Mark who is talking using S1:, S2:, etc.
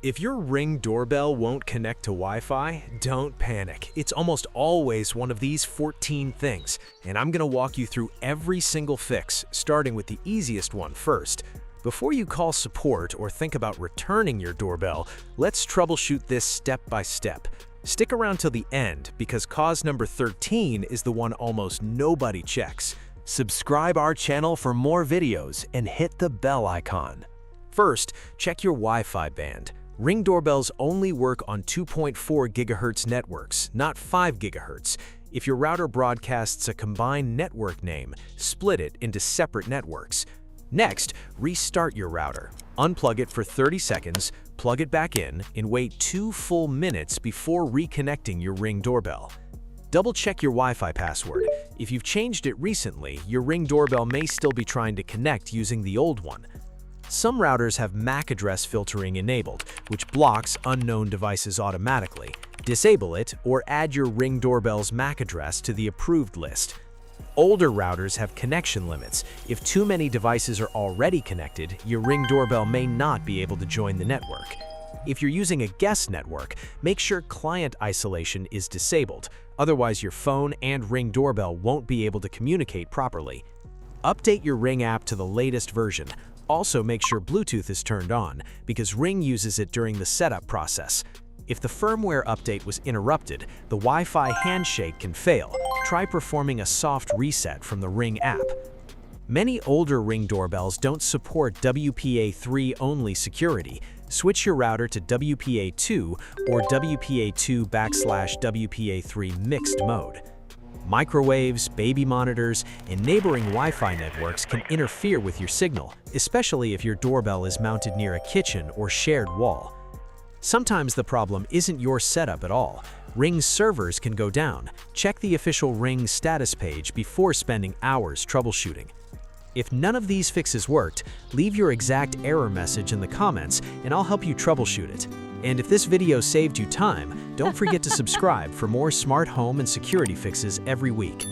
S1: If your Ring doorbell won't connect to Wi-Fi, don't panic. It's almost always one of these 14 things, and I'm gonna walk you through every single fix, starting with the easiest one first. Before you call support or think about returning your doorbell, let's troubleshoot this step by step. Stick around till the end, because cause number 13 is the one almost nobody checks. Subscribe our channel for more videos and hit the bell icon. First, check your Wi-Fi band. Ring doorbells only work on 2.4 GHz networks, not 5 GHz. If your router broadcasts a combined network name, split it into separate networks. Next, restart your router. Unplug it for 30 seconds, plug it back in, and wait 2 full minutes before reconnecting your Ring doorbell. Double-check your Wi-Fi password. If you've changed it recently, your Ring doorbell may still be trying to connect using the old one. Some routers have MAC address filtering enabled, which blocks unknown devices automatically. Disable it or add your Ring doorbell's MAC address to the approved list. Older routers have connection limits. If too many devices are already connected, your Ring doorbell may not be able to join the network. If you're using a guest network, make sure client isolation is disabled. Otherwise, your phone and Ring doorbell won't be able to communicate properly. Update your Ring app to the latest version. Also, make sure Bluetooth is turned on, because Ring uses it during the setup process. If the firmware update was interrupted, the Wi-Fi handshake can fail. Try performing a soft reset from the Ring app. Many older Ring doorbells don't support WPA3 only security. Switch your router to WPA2 or WPA2/WPA3 mixed mode. Microwaves, baby monitors, and neighboring Wi-Fi networks can interfere with your signal, especially if your doorbell is mounted near a kitchen or shared wall. Sometimes the problem isn't your setup at all. Ring's servers can go down. Check the official Ring status page before spending hours troubleshooting. If none of these fixes worked, leave your exact error message in the comments and I'll help you troubleshoot it. And if this video saved you time, don't forget to subscribe for more smart home and security fixes every week.